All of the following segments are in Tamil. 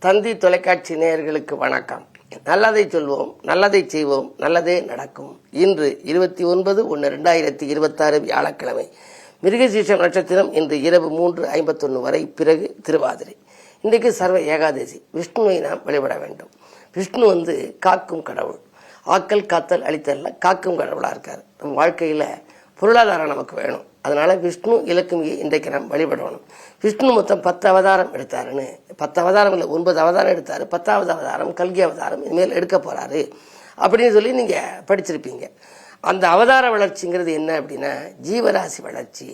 தந்தி தொலைக்காட்சி நேயர்களுக்கு வணக்கம். நல்லதை சொல்வோம், நல்லதை செய்வோம், நல்லதே நடக்கும். இன்று 29/1/2026 வியாழக்கிழமை. மிருகசீரிஷம் நட்சத்திரம் இன்று இரவு 3:51 வரை, பிறகு திருவாதிரை. இன்றைக்கு சர்வ ஏகாதசி. விஷ்ணுவை நாம் வழிபட வேண்டும். விஷ்ணு காக்கும் கடவுள். ஆக்கல் காத்தல் அளித்தல்ல காக்கும் கடவுளாக இருக்கார். நம் வாழ்க்கையில் பொருளாதாரம் நமக்கு வேணும். அதனால விஷ்ணு இலக்குமியை இன்றைக்கு நாம் வழிபடணும். விஷ்ணு மொத்தம் 10 அவதாரம் எடுத்தாருன்னு, 10 அவதாரம் இல்லை 9 அவதாரம் எடுத்தாரு. 10வது அவதாரம் கல்கி அவதாரம் இனிமேல் எடுக்க போறாரு அப்படின்னு சொல்லி நீங்க படிச்சிருப்பீங்க. அந்த அவதார வளர்ச்சிங்கிறது என்ன அப்படின்னா ஜீவராசி வளர்ச்சி.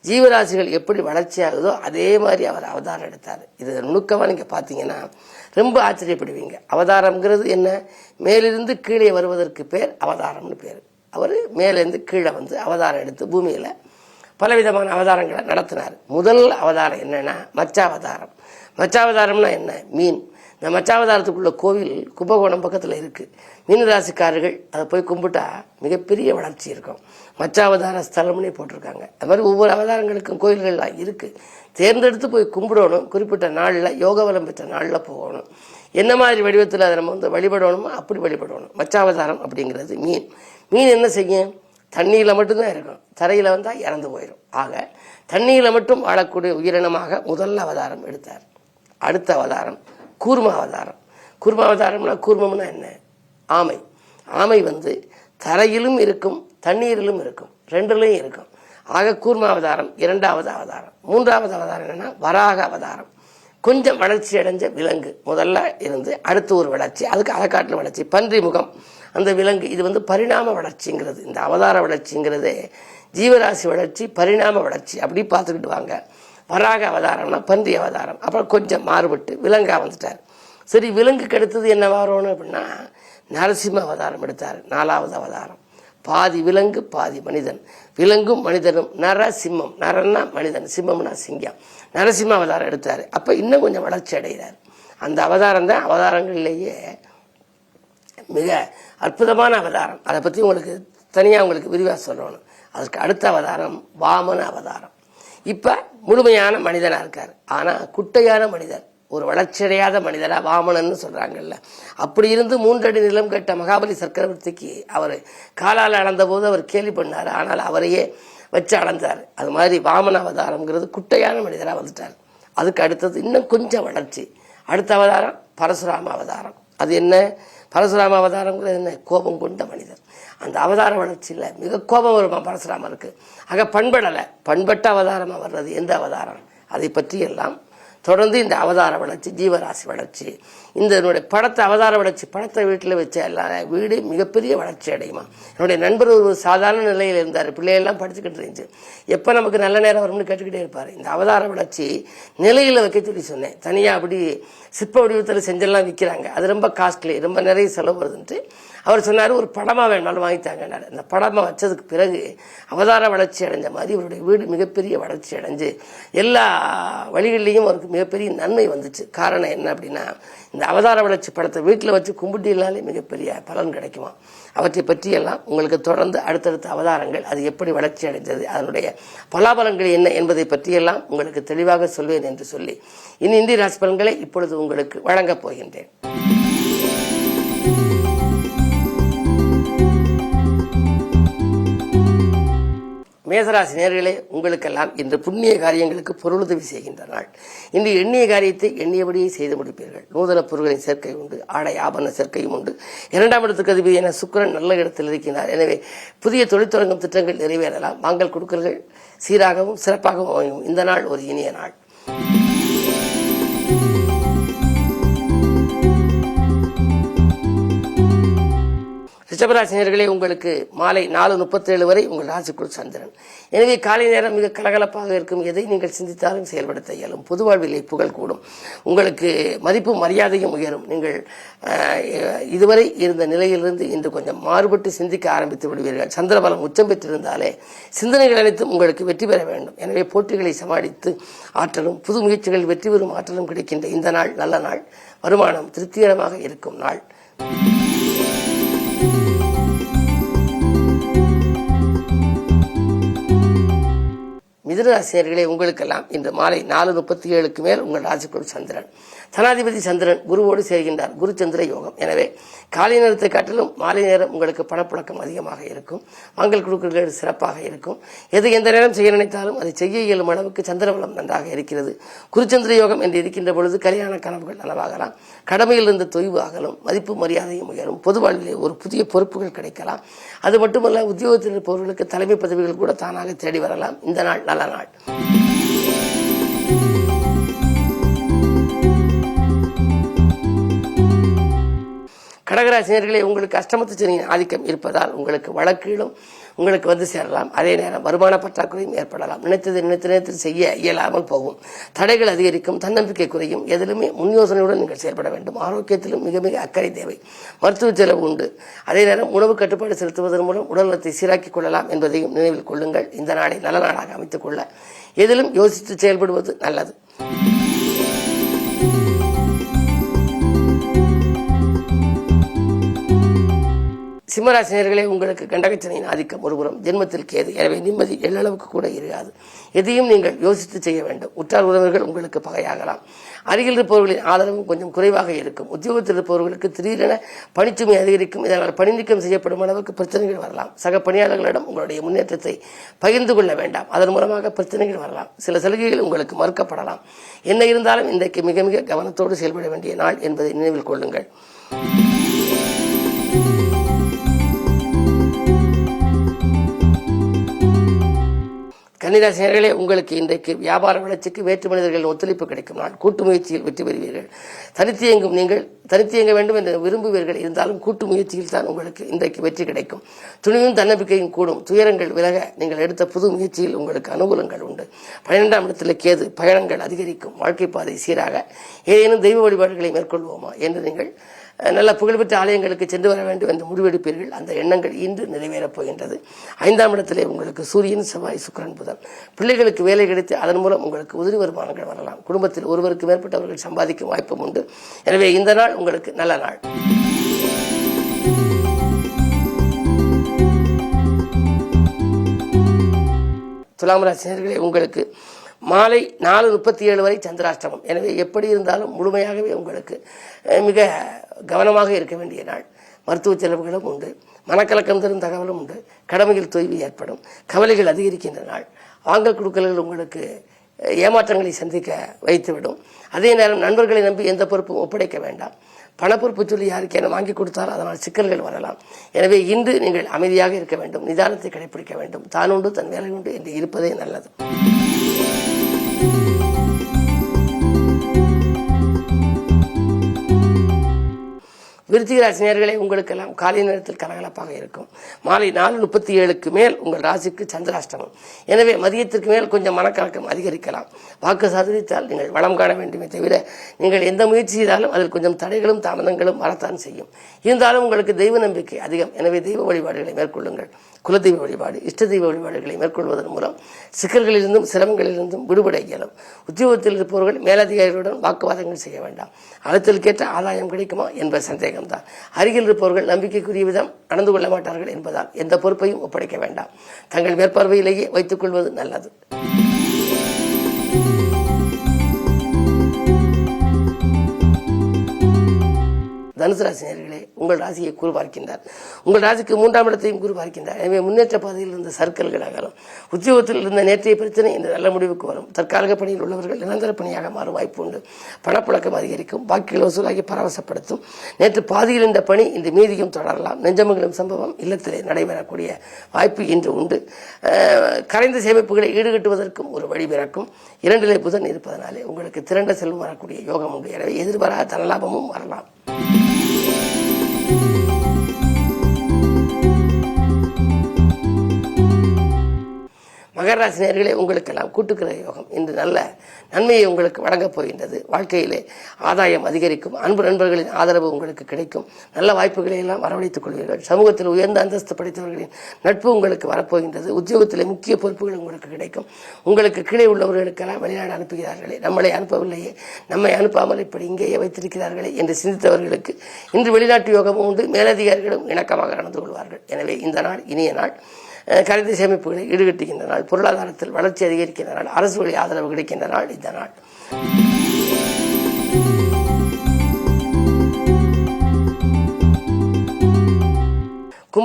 ஜீவராசிகள் எப்படி வளர்ச்சி ஆகுதோ அதே மாதிரி அவர் அவதாரம் எடுத்தார். இது நுணுக்கமாக நீங்கள் பார்த்தீங்கன்னா ரொம்ப ஆச்சரியப்படுவீங்க. அவதாரம்ங்கிறது என்ன? மேலிருந்து கீழே வருவதற்கு பேர் அவதாரம்னு பேர். அவர் மேலேருந்து கீழே அவதாரம் எடுத்து பூமியில் பலவிதமான அவதாரங்களை நடத்தினார். முதல் அவதாரம் என்னன்னா மச்சாவதாரம். மச்சாவதாரம்னா என்ன? மீன். இந்த மச்சாவதாரத்துக்குள்ள கோவில் கும்பகோணம் பக்கத்தில் இருக்குது. மீன ராசிக்காரர்கள் அதை போய் கும்பிட்டா மிகப்பெரிய வளர்ச்சி இருக்கும். மச்சாவதார ஸ்தலம்னே போட்டிருக்காங்க. அது மாதிரி ஒவ்வொரு அவதாரங்களுக்கும் கோயில்கள்லாம் இருக்குது. தேர்ந்தெடுத்து போய் கும்பிடணும். குறிப்பிட்ட நாளில் யோகவலம் பெற்ற நாளில் போகணும். என்ன மாதிரி வடிவத்தில் அதை நம்ம வழிபடணுமோ அப்படி வழிபடணும். மச்சாவதாரம் அப்படிங்கிறது மீன். மீன் என்ன செய்யும்? தண்ணியில் மட்டும்தான் இருக்கும். தரையில் வந்தால் இறந்து போயிடும். ஆக தண்ணியில் மட்டும் வாழக்கூடிய உயிரினமாக முதல் அவதாரம் எடுத்தார். அடுத்த அவதாரம் கூர்ம அவதாரம். கூர்ம அவதாரம்னா கூர்மம்னா என்ன? ஆமை. ஆமை தரையிலும் இருக்கும் தண்ணீரிலும் இருக்கும், ரெண்டுலையும் இருக்கும். ஆக கூர்ம அவதாரம் 2வது அவதாரம். 3வது அவதாரம் என்னன்னா வராக அவதாரம். கொஞ்சம் வளர்ச்சி அடைஞ்ச விலங்கு முதல்ல இருந்து அடுத்து ஒரு வளர்ச்சி, அதுக்கு அதை காட்டின வளர்ச்சி. பன்றி முகம் அந்த விலங்கு. இது பரிணாம வளர்ச்சிங்கிறது. இந்த அவதார வளர்ச்சிங்கிறதே ஜீவராசி வளர்ச்சி, பரிணாம வளர்ச்சி அப்படி பார்த்துக்கிட்டு வாங்க. வராக அவதாரம்னா பன்றி அவதாரம். அப்புறம் கொஞ்சம் மாறுபட்டு விலங்கா வந்துட்டார். சரி, விலங்குக்கு அடுத்தது என்ன வரணும் அப்படின்னா நரசிம்ம அவதாரம் எடுத்தார். 4வது அவதாரம். பாதி விலங்கு பாதி மனிதன். விலங்கும் மனிதனும் நரசிம்மம். நரன்னா மனிதன், சிம்மம்னா சிங்கம். நரசிம்ம அவதாரம் எடுத்தார். அப்போ இன்னும் கொஞ்சம் வளர்ச்சி அடைகிறார். அந்த அவதாரம் தான் அவதாரங்களிலேயே மிக அற்புதமான அவதாரம். அதை பற்றி உங்களுக்கு தனியாக உங்களுக்கு விரிவாக சொல்லணும். அதற்கு அடுத்த அவதாரம் வாமன அவதாரம். இப்போ முழுமையான மனிதனாக இருக்கார். ஆனால் குட்டையான மனிதர், ஒரு வளர்ச்சியடையாத மனிதராக வாமனன்னு சொல்கிறாங்கல்ல. அப்படி இருந்து 3 அடி நிலம் கட்ட மகாபலி சக்கரவர்த்திக்கு அவர் காலால் அளந்த போது அவர் கேலி பண்ணார். ஆனால் அவரையே வச்சு அளந்தார். அது மாதிரி வாமன அவதாரம்ங்கிறது குட்டையான மனிதராக வந்துட்டார். அதுக்கு அடுத்தது இன்னும் கொஞ்சம் வளர்ச்சி. அடுத்த அவதாரம் பரசுராம அவதாரம். அது என்ன? பரசுராம அவதாரங்கிறது என்ன? கோபம் கொண்ட மனிதர். அந்த அவதார வளர்ச்சியில் மிக கோபம் வருமா பரசுராமருக்கு. ஆக பண்படலை, பண்பட்ட அவதாரமாக வர்றது எந்த அவதாரம்? அதை பற்றி எல்லாம் தொடர்ந்து இந்த அவதார வளர்ச்சி, ஜீவராசி வளர்ச்சி, இந்த என்னுடைய படத்தை அவதார வளர்ச்சி படத்தை வீட்டில் வச்ச எல்லா வீடு மிகப்பெரிய வளர்ச்சி அடையுமா. என்னுடைய நண்பர் ஒரு சாதாரண நிலையில் இருந்தார். பிள்ளையெல்லாம் படிச்சுக்கிட்டு இருந்துச்சு. எப்போ நமக்கு நல்ல நேரம் வரும்னு கேட்டுக்கிட்டே இருப்பார். இந்த அவதார வளர்ச்சி நிலையில் வைக்க சொல்லி சொன்னேன். தனியாக அப்படி சிற்ப வடிவத்தில் செஞ்செல்லாம் விற்கிறாங்க. அது ரொம்ப காஸ்ட்லி, ரொம்ப நிறைய செலவு வருதுன்ட்டு அவர் சொன்னார், ஒரு படமாக வேணாலும் வாங்கித்தாங்கன்னாரு. அந்த படமாக வச்சதுக்கு பிறகு அவதார வளர்ச்சி அடைஞ்ச மாதிரி இவருடைய வீடு மிகப்பெரிய வளர்ச்சி அடைஞ்சு எல்லா வழிகளிலையும் அவருக்கு மிகப்பெரிய நன்மை வந்துச்சு. காரணம் என்ன அப்படின்னா இந்த அவதார வளர்ச்சி படத்தை வீட்டில் வச்சு கும்பிட்டினாலே மிகப்பெரிய பலன் கிடைக்குமா. அவற்றை பற்றியெல்லாம் உங்களுக்கு தொடர்ந்து அடுத்தடுத்த அவதாரங்கள் அது எப்படி வளர்ச்சி அடைந்தது, அதனுடைய பலாபலங்கள் என்ன என்பதை பற்றியெல்லாம் உங்களுக்கு தெளிவாக சொல்வேன் என்று சொல்லி இனி இந்திய ராசி பலன்களை இப்பொழுது உங்களுக்கு வழங்கப் போகின்றேன். மேசராசி நேயர்களே, உங்களுக்கெல்லாம் இன்று புண்ணிய காரியங்களுக்கு பொருளுதவி செய்கின்ற நாள். இன்று எண்ணிய காரியத்தை எண்ணியபடியே செய்து முடிப்பீர்கள். நூதன பொருட்களின் சேர்க்கை உண்டு. ஆடை ஆபரண சேர்க்கையும் உண்டு. 2ஆம் இடத்துக்கு அதிபதி என சுக்கிரன் நல்ல இடத்தில் இருக்கிறார். எனவே புதிய தொழில் தொடங்கும் திட்டங்கள் நிறைவேறலாம். வாங்கல் கொடுக்கல்கள் சீராகவும் சிறப்பாகவும் அமையும். இந்த நாள் ஒரு இனிய நாள். ரிஷபராசினியர்களே, உங்களுக்கு மாலை 4:37 வரை உங்கள் ராசிக்குள் சந்திரன். எனவே காலை நேரம் மிக கலகலப்பாக இருக்கும். எதை நீங்கள் சிந்தித்தாலும் செயல்படுத்த இயலும். பொது வாழ்விலே புகழ் கூடும். உங்களுக்கு மதிப்பும் மரியாதையும் உயரும். நீங்கள் இதுவரை இருந்த நிலையிலிருந்து இன்று கொஞ்சம் மாறுபட்டு சிந்திக்க ஆரம்பித்து விடுவீர்கள். சந்திரபலம் உச்சம் பெற்றிருந்தாலே சிந்தனைகள் அனைத்தும் உங்களுக்கு வெற்றி பெற வேண்டும். எனவே போட்டிகளை சமாளித்து ஆற்றலும் புது முயற்சிகளில் வெற்றி பெறும் ஆற்றலும் கிடைக்கின்ற இந்த நாள் நல்ல நாள். வருமானம் திருப்திகரமாக இருக்கும் நாள். மிதுன ராசினியர்களே, உங்களுக்கெல்லாம் இன்று மாலை 4:37 மேல் உங்கள் ராசிக்குள் சந்திரன். தனாதிபதி சந்திரன் குருவோடு சேர்கின்றார். குரு சந்திர யோகம். எனவே காலை நேரத்தை காட்டிலும் மாலை நேரம் உங்களுக்கு பணப்புழக்கம் அதிகமாக இருக்கும். வாங்கல் கொடுக்கல் சிறப்பாக இருக்கும். எந்த நேரம் செய்ய நினைத்தாலும் அதை செய்ய இயலும் அளவுக்கு சந்திரபலம் நன்றாக இருக்கிறது. குருச்சந்திர யோகம் என்று இருக்கின்ற பொழுது கல்யாண கனவுகள் நனவாகலாம். கடமையில் இருந்து தொய்வு ஆகலும். மதிப்பு மரியாதையும் உயரும். பொது வாழ்விலே ஒரு புதிய பொறுப்புகள் கிடைக்கலாம். அது மட்டுமல்ல, உத்தியோகத்தில் இருப்பவர்களுக்கு தலைமை பதவிகள் கூட தானாக தேடி வரலாம். இந்த நாள் நல்ல நாள். கடகராசினியர்களே, உங்களுக்கு அஷ்டமத்து சனியின் ஆதிக்கம் இருப்பதால் உங்களுக்கு வழக்குகளும் உங்களுக்கு வந்து சேரலாம். அதே நேரம் வருமான பற்றாக்குறையும் ஏற்படலாம். நினைத்தது செய்ய இயலாமல் போகும். தடைகள் அதிகரிக்கும். தன்னம்பிக்கை குறையும். எதிலுமே முன் யோசனையுடன் நீங்கள் செயல்பட வேண்டும். ஆரோக்கியத்திலும் மிக மிக அக்கறை தேவை. மருத்துவ செலவு உண்டு. அதே நேரம் உணவு கட்டுப்பாடு செலுத்துவதன் மூலம் உடல்நலத்தை சீராக்கிக் கொள்ளலாம் என்பதையும் நினைவில் கொள்ளுங்கள். இந்த நாளை நல்ல நாளாக அமைத்துக் கொள்ள எதிலும் யோசித்து செயல்படுவது நல்லது. சிம்மராசினியர்களே, உங்களுக்கு கண்டகச்சனையின் ஆதிக்கம் ஒருபுறம், ஜென்மத்தில் கேது. எனவே நிம்மதி எல்லளவுக்கு கூட இருக்காது. எதையும் நீங்கள் யோசித்து செய்ய வேண்டும். உற்றார் உறவர்கள் உங்களுக்கு பகையாகலாம். அருகில் இருப்பவர்களின் ஆதரவும் கொஞ்சம் குறைவாக இருக்கும். உத்தியோகத்தில் இருப்பவர்களுக்கு திடீரென பணிச்சுமை அதிகரிக்கும். இதனால் பணி நீக்கம் செய்யப்படும் அளவுக்கு பிரச்சனைகள் வரலாம். சக பணியாளர்களிடம் உங்களுடைய முன்னேற்றத்தை பகிர்ந்து கொள்ள வேண்டாம். அதன் மூலமாக பிரச்சனைகள் வரலாம். சில சலுகைகள் உங்களுக்கு மறுக்கப்படலாம். என்ன இருந்தாலும் இன்றைக்கு மிக மிக கவனத்தோடு செயல்பட வேண்டிய நாள் என்பதை நினைவில் கொள்ளுங்கள். கன்னிராசினியர்களே, உங்களுக்கு இன்றைக்கு வியாபார வளர்ச்சிக்கு வேற்று மனிதர்களின் ஒத்துழைப்பு கிடைக்கும் நாள். கூட்டு முயற்சியில் வெற்றி பெறுவீர்கள். தனித்து இயங்க வேண்டும் என்று விரும்புவீர்கள். இருந்தாலும் கூட்டு முயற்சியில் தான் உங்களுக்கு இன்றைக்கு வெற்றி கிடைக்கும். துணிவும் தன்னம்பிக்கையும் கூடும். துயரங்கள் விலக நீங்கள் எடுத்த புது முயற்சியில் உங்களுக்கு அனுகூலங்கள் உண்டு. 12ஆம் இடத்தில் கேது. பயணங்கள் அதிகரிக்கும். வாழ்க்கை பாதை சீராக. ஏதேனும் தெய்வ வழிபாடுகளை மேற்கொள்வோமா என்று நீங்கள் நல்ல புகழ்பெற்ற ஆலயங்களுக்கு சென்று வர வேண்டும் என்று முடிவெடுப்பீர்கள். அந்த எண்ணங்கள் இன்று நிறைவேறப் போகின்றது. 5ஆம் இடத்திலே உங்களுக்கு சூரியன், செவ்வாய், சுக்கிரன், புதன். பிள்ளைகளுக்கு வேலை கிடைத்து அதன் மூலம் உங்களுக்கு உதிரி வருமானங்கள் வரலாம். குடும்பத்தில் ஒருவருக்கு மேற்பட்டவர்கள் சம்பாதிக்கும் வாய்ப்பும் உண்டு. எனவே இந்த நாள் உங்களுக்கு நல்ல நாள். துலாம் ராசினியர்களே, உங்களுக்கு மாலை 4:37 வரை சந்திராஷ்டமம். எனவே எப்படி இருந்தாலும் முழுமையாகவே உங்களுக்கு மிக கவனமாக இருக்க வேண்டிய நாள். மருத்துவ செலவுகளும் உண்டு. மனக்கலக்கம் தரும் தகவலும் உண்டு. கடமையில் தொய்வு ஏற்படும். கவலைகள் அதிகரிக்கின்ற நாள். வாங்கல் கொடுக்கல்கள் உங்களுக்கு ஏமாற்றங்களை சந்திக்க வைத்துவிடும். அதே நேரம் நண்பர்களை நம்பி எந்த பொறுப்பும் ஒப்படைக்க வேண்டாம். பணப்பொறுப்பு சொல்லி யாருக்கேனும் வாங்கி கொடுத்தால் அதனால் சிக்கல்கள் வரலாம். எனவே இன்று நீங்கள் அமைதியாக இருக்க வேண்டும். நிதானத்தை கடைபிடிக்க வேண்டும். தானுண்டு தன் வேலை உண்டு என்று இருப்பதே நல்லது. விருச்சிக ராசினியர்களே, உங்களுக்கெல்லாம் காலை நேரத்தில் கலகலப்பாக இருக்கும். மாலை 4:37க்கு மேல் உங்கள் ராசிக்கு சந்திராஷ்டமம். எனவே மதியத்திற்கு மேல் கொஞ்சம் மனக்கலக்கம் அதிகரிக்கலாம். வாக்கு சாதித்தால் நீங்கள் வளம் காண வேண்டுமே தவிர நீங்கள் எந்த முயற்சி செய்தாலும் அதில் கொஞ்சம் தடைகளும் தாமதங்களும் வரத்தான் செய்யும். இருந்தாலும் உங்களுக்கு தெய்வ நம்பிக்கை அதிகம். எனவே தெய்வ வழிபாடுகளை மேற்கொள்ளுங்கள். குலதெய்வ வழிபாடு, இஷ்ட தெய்வ வழிபாடுகளை மேற்கொள்வதன் மூலம் சிக்கல்களிலிருந்தும் சிரமங்களிலிருந்தும் விடுபட இயலும். உத்தியோகத்தில் இருப்பவர்கள் மேலதிகாரிகளுடன் வாக்குவாதங்கள் செய்ய வேண்டாம். அழுத்தலுக்கேற்ற ஆதாயம் கிடைக்குமா என்பது சந்தேகம்தான். அருகில் இருப்பவர்கள் நம்பிக்கைக்குரிய விதம் நடந்து கொள்ள மாட்டார்கள் என்பதால் எந்த பொறுப்பையும் ஒப்படைக்க வேண்டாம். தங்கள் மேற்பார்வையிலேயே வைத்துக் கொள்வது நல்லது. தனுசு ராசினியர்களே, உங்கள் ராசியை குரு பார்க்கின்றார். உங்கள் ராசிக்கு 3ஆம் இடத்தையும் குரு பார்க்கின்றார். எனவே முன்னேற்ற பாதையில் இருந்த சர்க்கல்கள் அகலும். உத்தியோகத்தில் இருந்த நேற்றைய பிரச்சனை இன்று நல்ல முடிவுக்கு வரும். தற்காலிக பணியில் உள்ளவர்கள் நிரந்தர பணியாக மாறும் வாய்ப்பு உண்டு. பணப்புழக்கம் அதிகரிக்கும். பாக்கிகள் வசூலாகி பரவசப்படுத்தும். நேற்று பாதியில் இந்த பணி இன்று மீதியும் தொடரலாம். நெஞ்சமங்கலம் சம்பவம் இல்லத்திலே நடைபெறக்கூடிய வாய்ப்பு இன்று உண்டு. கரைந்த சேமிப்புகளை ஈடுகட்டுவதற்கும் ஒரு வழி பிறக்கும். 2லே புதன் இருப்பதனாலே உங்களுக்கு திரண்ட செல்வம் வரக்கூடிய யோகம் உண்டு. எனவே எதிர்பாராத தனலாபமும் வரலாம். மகர ராசி நேயர்களே, உங்களுக்கெல்லாம் கூட்டுக்கிற யோகம் இன்று நல்ல நன்மையை உங்களுக்கு வழங்கப் போகின்றது. வாழ்க்கையிலே ஆதாயம் அதிகரிக்கும். அன்பு நண்பர்களின் ஆதரவு உங்களுக்கு கிடைக்கும். நல்ல வாய்ப்புகளை எல்லாம் வரவழைத்துக் கொள்வீர்கள். சமூகத்தில் உயர்ந்த அந்தஸ்து படைத்தவர்களின் நட்பு உங்களுக்கு வரப்போகின்றது. உத்தியோகத்திலே முக்கிய பொறுப்புகள் உங்களுக்கு கிடைக்கும். உங்களுக்கு கீழே உள்ளவர்களுக்கெல்லாம் வெளிநாடு அனுப்புகிறார்களே, நம்மளை அனுப்பவில்லையே, நம்மை அனுப்பாமல் இப்படி இங்கேயே வைத்திருக்கிறார்களே என்று சிந்தித்தவர்களுக்கு இன்று வெளிநாட்டு யோகமும் உண்டு. மேலதிகாரிகளும் இணக்கமாக நடந்து கொள்வார்கள். எனவே இந்த நாள் இனிய நாள். கரைந்த சேமிப்புகளை ஈடுகட்டுகின்ற நாள். பொருளாதாரத்தில் வளர்ச்சி அதிகரிக்கின்ற நாள். அரசு வழி ஆதரவு கிடைக்கின்ற நாள் இந்த நாள்.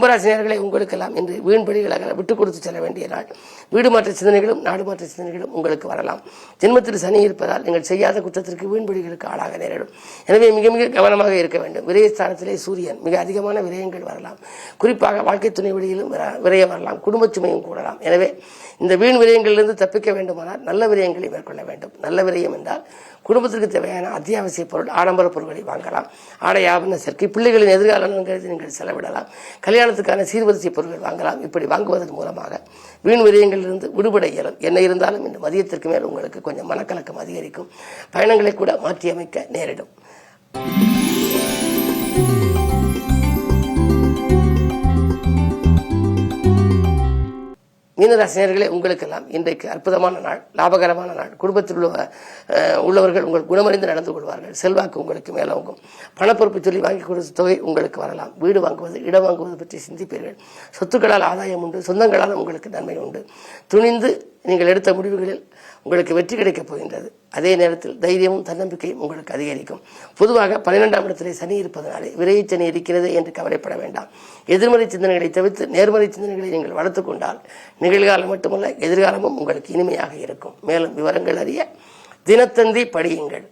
கும்பராசினியர்களை உங்களுக்கெல்லாம் இன்று வீண்படிகளாக விட்டுக் கொடுத்து செல்ல வேண்டிய நாள். வீடு மாற்ற சிந்தனைகளும் நாடு மாற்ற சிந்தனைகளும் உங்களுக்கு வரலாம். ஜென்மத்தில் சனி இருப்பதால் நீங்கள் செய்யாத குற்றத்திற்கு வீண்படிகளுக்கு ஆளாக நேரிடும். எனவே மிக மிக கவனமாக இருக்க வேண்டும். விரயஸ்தானத்திலே சூரியன், மிக அதிகமான விரயங்கள் வரலாம். குறிப்பாக வாழ்க்கை துணை வழியிலும் விரயம் வரலாம். குடும்ப சுமையும் கூடலாம். எனவே இந்த வீண் விரயங்களிலிருந்து தப்பிக்க வேண்டுமானால் நல்ல விரயங்களை மேற்கொள்ள வேண்டும். நல்ல விரயம் என்றால் குடும்பத்திற்கு தேவையான அத்தியாவசிய பொருள், ஆடம்பர பொருட்களை வாங்கலாம். ஆடை ஆபரண சேர்க்கை, பிள்ளைகளின் எதிர்காலம் நீங்கள் செலவிடலாம். கல்யாணத்துக்கான சீர்வரிசை பொருட்கள் வாங்கலாம். இப்படி வாங்குவதன் மூலமாக வீண் விரயங்களிலிருந்து விடுபட இயலும். என்ன இருந்தாலும் இந்த மதியத்திற்கு மேல் உங்களுக்கு கொஞ்சம் மனக்கலக்கம் அதிகரிக்கும். பயணங்களை கூட மாற்றியமைக்க நேரிடும். மீனராசினியர்களே, உங்களுக்கெல்லாம் இன்றைக்கு அற்புதமான நாள், லாபகரமான நாள். குடும்பத்தில் உள்ளவர்கள் உங்கள் குணமறிந்து நடந்து கொள்வார்கள். செல்வாக்கு உங்களுக்கு மேலோங்கும். பணப்பொறுப்பு சொல்லி வாங்கி கொடுத்த தொகை உங்களுக்கு வரலாம். வீடு வாங்குவது, இடம் வாங்குவது பற்றி சிந்திப்பீர்கள். சொத்துக்களால் ஆதாயம் உண்டு. சொந்தங்களால் உங்களுக்கு நன்மை உண்டு. துணிந்து நீங்கள் எடுத்த முடிவுகளில் உங்களுக்கு வெற்றி கிடைக்கப் போகின்றது. அதே நேரத்தில் தைரியமும் தன்னம்பிக்கையும் உங்களுக்கு அதிகரிக்கும். பொதுவாக 12ஆம் இடத்திலே சனி இருப்பதனாலே விரைவு சனி இருக்கிறது என்று கவலைப்பட வேண்டாம். எதிர்மறை சிந்தனைகளை தவிர்த்து நேர்மறை சிந்தனைகளை நீங்கள் வளர்த்துக் கொண்டால் நிகழ்காலம் மட்டுமல்ல, எதிர்காலமும் உங்களுக்கு இனிமையாக இருக்கும். மேலும் விவரங்கள் அறிய தினத்தந்தி படியுங்கள்.